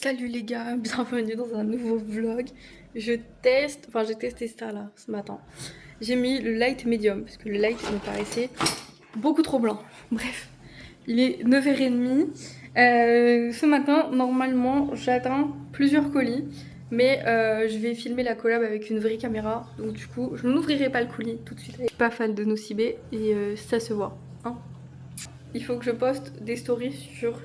Salut les gars, bienvenue dans un nouveau vlog. J'ai testé ça là ce matin. J'ai mis le light medium parce que le light me paraissait beaucoup trop blanc. Bref, il est 9h30. Ce matin, normalement, j'atteins plusieurs colis, mais je vais filmer la collab avec une vraie caméra. Donc du coup, je n'ouvrirai pas le colis tout de suite. Je suis pas fan de Nocibé et ça se voit. Hein. Il faut que je poste des stories sur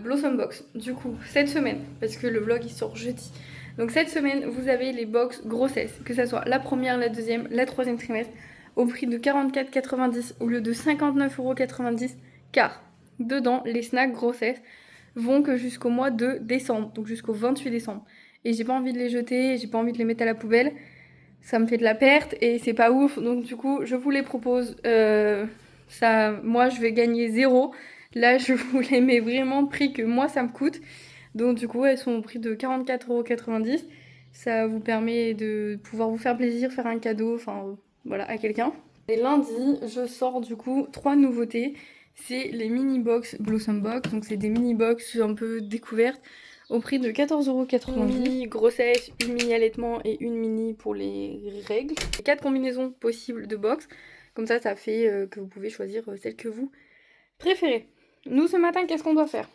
Blossom Box. Du coup, cette semaine, parce que le vlog il sort jeudi. Donc cette semaine, vous avez les box grossesse, que ça soit la première, la deuxième, la troisième trimestre, au prix de 44,90 au lieu de 59,90 €, car dedans, les snacks grossesse vont que jusqu'au mois de décembre, donc jusqu'au 28 décembre. Et j'ai pas envie de les jeter, j'ai pas envie de les mettre à la poubelle, ça me fait de la perte et c'est pas ouf, donc du coup, je vous les propose. Moi, je vais gagner 0. Là, je vous les mets vraiment prix que moi, ça me coûte. Donc du coup, elles sont au prix de 44,90 €. Ça vous permet de pouvoir vous faire plaisir, faire un cadeau, enfin voilà, à quelqu'un. Et lundi, je sors du coup 3 nouveautés. C'est les mini box Blossom Box, donc c'est des mini box un peu découvertes au prix de 14,90 €. Une mini grossesse, une mini allaitement et une mini pour les règles. 4 combinaisons possibles de box. Comme ça fait que vous pouvez choisir celle que vous préférez. Nous, ce matin, qu'est-ce qu'on doit faire?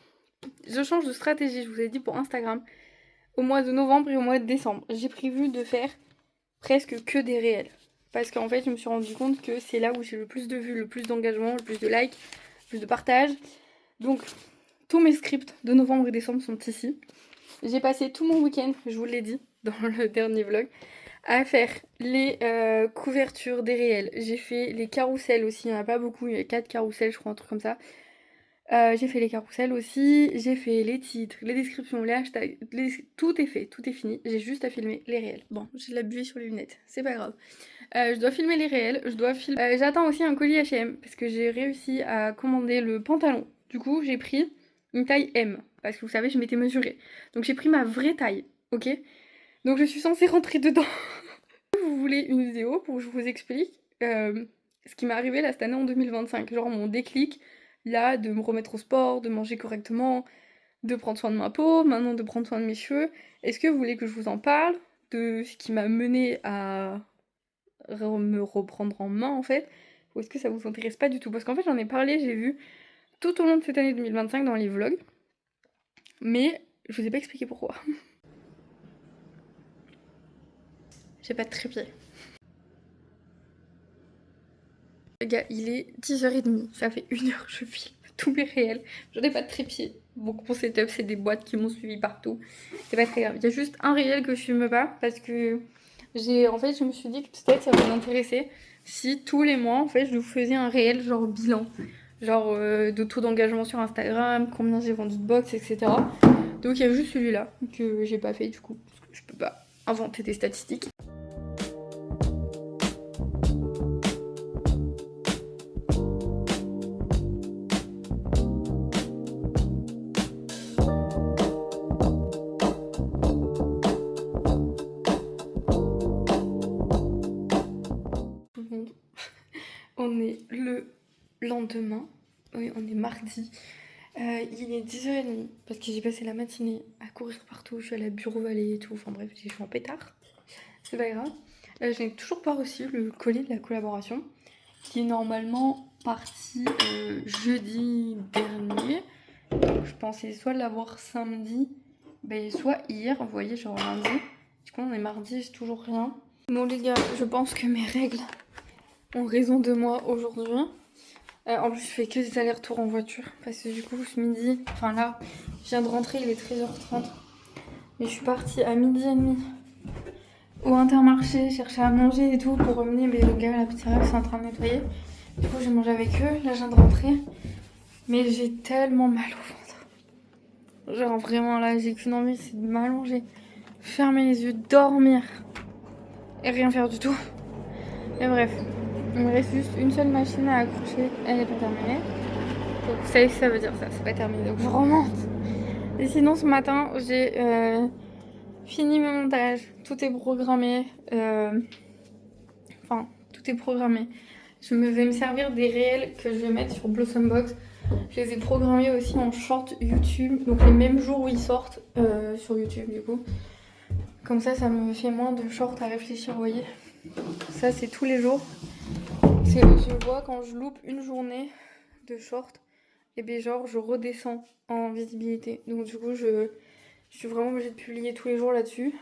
Je change de stratégie, je vous ai dit pour Instagram. Au mois de novembre et au mois de décembre, j'ai prévu de faire presque que des réels. Parce qu'en fait, je me suis rendu compte que c'est là où j'ai le plus de vues, le plus d'engagement, le plus de likes, le plus de partage. Donc, tous mes scripts de novembre et décembre sont ici. J'ai passé tout mon week-end, je vous l'ai dit dans le dernier vlog, à faire les couvertures des réels. J'ai fait les carousels aussi, il n'y en a pas beaucoup, il y a 4 carousels, je crois, un truc comme ça. J'ai fait les carousels aussi, j'ai fait les titres, les descriptions, les hashtags, tout est fait, tout est fini. J'ai juste à filmer les réels. Bon, j'ai de la buée sur les lunettes, c'est pas grave. Je dois filmer les réels, j'attends aussi un colis H&M parce que j'ai réussi à commander le pantalon. Du coup, j'ai pris une taille M parce que vous savez, je m'étais mesurée. Donc j'ai pris ma vraie taille, ok? Donc je suis censée rentrer dedans. Vous voulez une vidéo pour que je vous explique ce qui m'est arrivé là cette année en 2025, genre mon déclic là de me remettre au sport, de manger correctement, de prendre soin de ma peau, maintenant de prendre soin de mes cheveux. Est-ce que vous voulez que je vous en parle de ce qui m'a mené à me reprendre en main en fait, ou est-ce que ça vous intéresse pas du tout? Parce qu'en fait j'en ai parlé, j'ai vu tout au long de cette année 2025 dans les vlogs, mais je vous ai pas expliqué pourquoi. J'ai pas de trépied. Les gars, il est 10h30, ça fait 1 heure que je filme tous mes réels. J'en ai pas de trépied. Donc mon setup, c'est des boîtes qui m'ont suivi partout. C'est pas très grave. Il y a juste un réel que je filme pas parce que en fait, je me suis dit que peut-être ça vous intéresser si tous les mois, en fait, je vous faisais un réel genre bilan. Genre de taux d'engagement sur Instagram, combien j'ai vendu de box, etc. Donc il y a juste celui-là que j'ai pas fait du coup. Parce que je peux pas inventer des statistiques. Tout le monde. On est le lendemain. Oui, on est mardi. Il est 10h30 parce que j'ai passé la matinée à courir partout. Je suis allée à Bureau Vallée et tout. Enfin bref, j'ai fait un pétard. C'est pas grave. Je n'ai toujours pas reçu le colis de la collaboration qui est normalement parti jeudi dernier. Donc, je pensais soit l'avoir samedi, soit hier. Vous voyez, genre lundi. Du coup, on est mardi, j'ai toujours rien. Bon, les gars, je pense que mes règles ont raison de moi aujourd'hui. En plus, je fais que des allers-retours en voiture parce que du coup, ce midi, enfin là, je viens de rentrer, il est 13h30. Mais je suis partie à 12h30 au Intermarché chercher à manger et tout pour revenir. Mais le gars, la pizzeria, c'est en train de nettoyer. Du coup, j'ai mangé avec eux. Là, je viens de rentrer. Mais j'ai tellement mal au ventre. Genre, vraiment, là, j'ai qu'une envie, c'est de m'allonger, fermer les yeux, dormir et rien faire du tout. Et bref, il me reste juste une seule machine à accrocher. Elle n'est pas terminée. Donc, vous savez ce que ça veut dire, ça, c'est pas terminé. Donc, je remonte. Et sinon, ce matin, j'ai fini mes montages. Tout est programmé. Enfin, tout est programmé. Je vais me servir des réels que je vais mettre sur Blossom Box Je les ai programmés aussi en short YouTube, donc les mêmes jours où ils sortent sur YouTube du coup. Comme ça me fait moins de shorts à réfléchir, vous voyez. Ça c'est tous les jours. Je vois quand je loupe une journée de short, et bien genre je redescends en visibilité. Donc du coup je suis vraiment obligée de publier tous les jours là-dessus.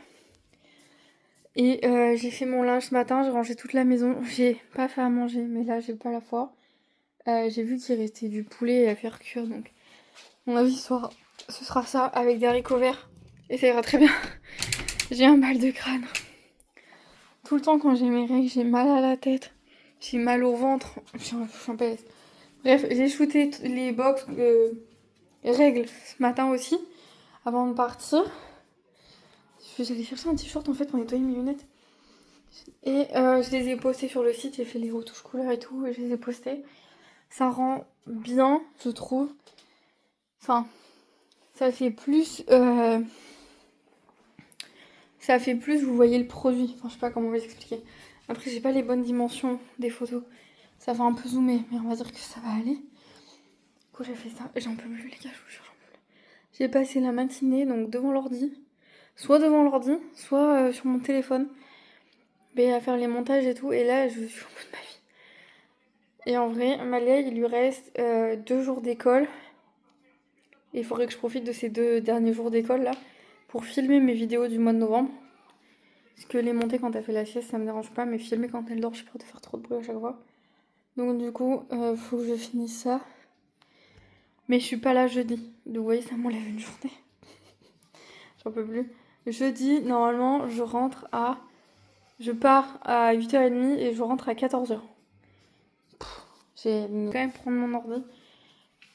Et j'ai fait mon linge ce matin, j'ai rangé toute la maison. J'ai pas fait à manger, mais là j'ai pas la foi. J'ai vu qu'il restait du poulet à faire cuire, donc à mon avis ce sera ça avec des haricots verts. Et ça ira très bien. J'ai un mal de crâne. Tout le temps quand j'ai mes règles, j'ai mal à la tête. J'ai mal au ventre. Je suis en PLS. Bref, j'ai shooté les box règles ce matin aussi, avant de partir. J'allais chercher un t-shirt en fait pour nettoyer mes lunettes. Et je les ai postés sur le site, j'ai fait les retouches couleurs et tout, et je les ai postés. Ça rend bien, je trouve. Enfin, ça fait plus... ça fait plus, vous voyez le produit. Enfin, je sais pas comment vous expliquer. Après, j'ai pas les bonnes dimensions des photos. Ça fait un peu zoomer, mais on va dire que ça va aller. Du coup, j'ai fait ça. J'en peux plus, les gars, je vous jure, j'en peux plus. J'ai passé la matinée, donc devant l'ordi. Soit devant l'ordi, soit sur mon téléphone. Mais à faire les montages et tout. Et là, je suis au bout de ma vie. Et en vrai, Malia, il lui reste 2 jours d'école. Et il faudrait que je profite de ces 2 derniers jours d'école là pour filmer mes vidéos du mois de novembre. Parce que les monter quand elle fait la sieste, ça me dérange pas, mais filmer quand elle dort, j'ai peur de faire trop de bruit à chaque fois. Donc du coup, faut que je finisse ça. Mais je suis pas là jeudi. Donc vous voyez, ça m'enlève une journée. J'en peux plus. Jeudi, normalement, je pars à 8h30 et je rentre à 14h. J'ai quand même prendre mon ordi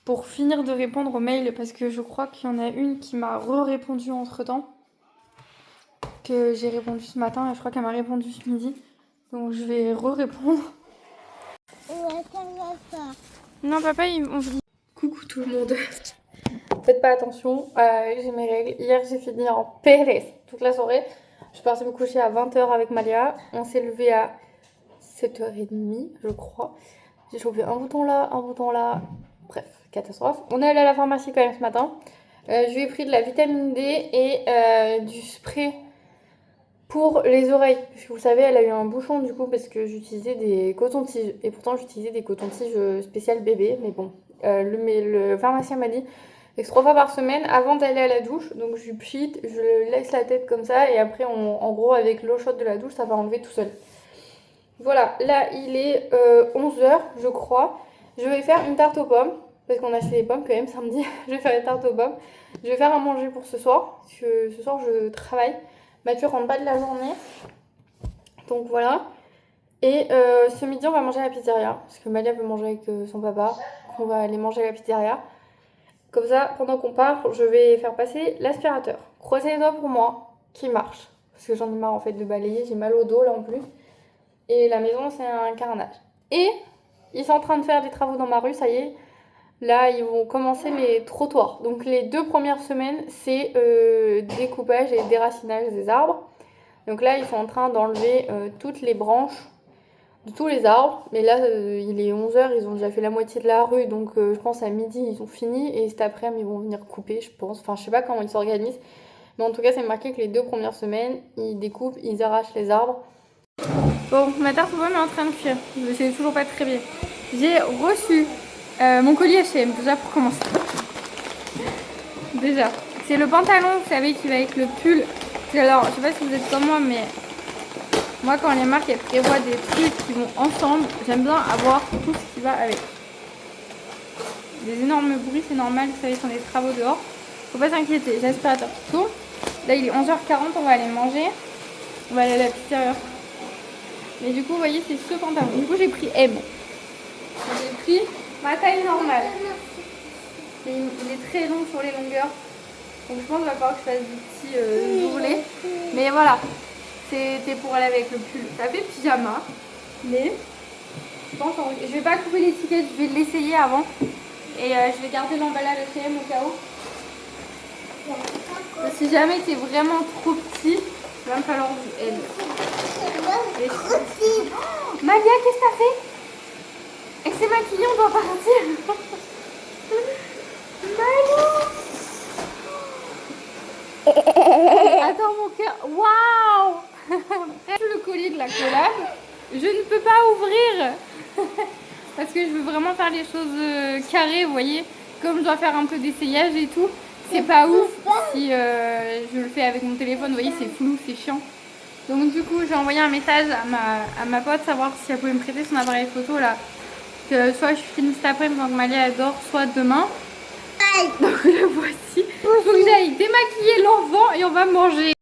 pour finir de répondre aux mails parce que je crois qu'il y en a une qui m'a répondu entre temps. Que j'ai répondu ce matin et je crois qu'elle m'a répondu ce midi. Donc je vais répondre. Non, papa, on vous dit coucou tout le monde. Faites pas attention, j'ai mes règles. Hier, j'ai fini en PLS toute la soirée. Je suis partie me coucher à 20h avec Malia. On s'est levé à 7h30, je crois. J'ai chopé un bouton là, un bouton là. Bref, catastrophe. On est allé à la pharmacie quand même ce matin. Je lui ai pris de la vitamine D et du spray pour les oreilles. Parce que vous savez, elle a eu un bouchon du coup parce que j'utilisais des cotons-tiges. Et pourtant, j'utilisais des cotons-tiges spécial bébé. Mais bon, le pharmacien m'a dit que 3 fois par semaine avant d'aller à la douche. Donc je pchite, je laisse la tête comme ça. Et après, en gros, avec l'eau chaude de la douche, ça va enlever tout seul. Voilà, là il est 11h, je crois. Je vais faire une tarte aux pommes. Parce qu'on a acheté des pommes quand même samedi. Je vais faire une tarte aux pommes. Je vais faire à manger pour ce soir. Parce que ce soir, je travaille. Mathieu rentre pas de la journée. Donc voilà. Et ce midi, on va manger à la pizzeria. Parce que Malia veut manger avec son papa. On va aller manger à la pizzeria. Comme ça, pendant qu'on part, je vais faire passer l'aspirateur. Croisez les doigts pour moi, qui marche. Parce que j'en ai marre en fait de balayer. J'ai mal au dos là en plus. Et la maison, c'est un carnage. Et ils sont en train de faire des travaux dans ma rue, ça y est. Là, ils vont commencer mes trottoirs. Donc les 2 premières semaines, c'est découpage et déracinage des arbres. Donc là, ils sont en train d'enlever toutes les branches de tous les arbres. Mais là, il est 11h, ils ont déjà fait la moitié de la rue. Donc je pense à midi, ils ont fini. Et cet après-midi, ils vont venir couper, je pense. Enfin, je sais pas comment ils s'organisent. Mais en tout cas, c'est marqué que les 2 premières semaines, ils découpent, ils arrachent les arbres. Bon, ma tarte aux pommes est en train de cuire. Je sais toujours pas très bien. J'ai reçu mon colis H&M, déjà pour commencer. Déjà. C'est le pantalon, vous savez, qui va avec le pull. Alors, je sais pas si vous êtes comme moi, mais moi, quand les marques elles prévoient des trucs qui vont ensemble, j'aime bien avoir tout ce qui va avec. Des énormes bruits, c'est normal, vous savez, ce sont des travaux dehors. Faut pas s'inquiéter, j'ai l'aspirateur qui tourne. Là, il est 11h40, on va aller manger. On va aller à la pizzeria. Mais du coup, vous voyez, c'est ce pantalon. Du coup, j'ai pris M. J'ai pris ma taille normale. Il est très long sur les longueurs. Donc je pense qu'il va falloir que je fasse des petits ourlets. Mais voilà, c'était pour aller avec le pull. Ça fait pyjama. Mais je pense je vais pas couper l'étiquette, je vais l'essayer avant. Et je vais garder l'emballage H&M au cas où. Si jamais c'est vraiment trop petit, il va me falloir du L. Oh, Malia, qu'est-ce que t'as fait? Elle s'est maquillée, on doit partir. Attends, mon cœur. Waouh. Le collier de la collab, je ne peux pas ouvrir parce que je veux vraiment faire les choses carrées, vous voyez, comme je dois faire un peu d'essayage et tout. C'est pas ouf si je le fais avec mon téléphone, vous voyez, c'est flou, c'est chiant. Donc du coup, j'ai envoyé un message à ma pote, savoir si elle pouvait me prêter son appareil photo là. Que soit je filme cet après-midi quand Malia adore, soit demain. Donc le voici. Il faut que j'aille démaquiller l'enfant et on va manger.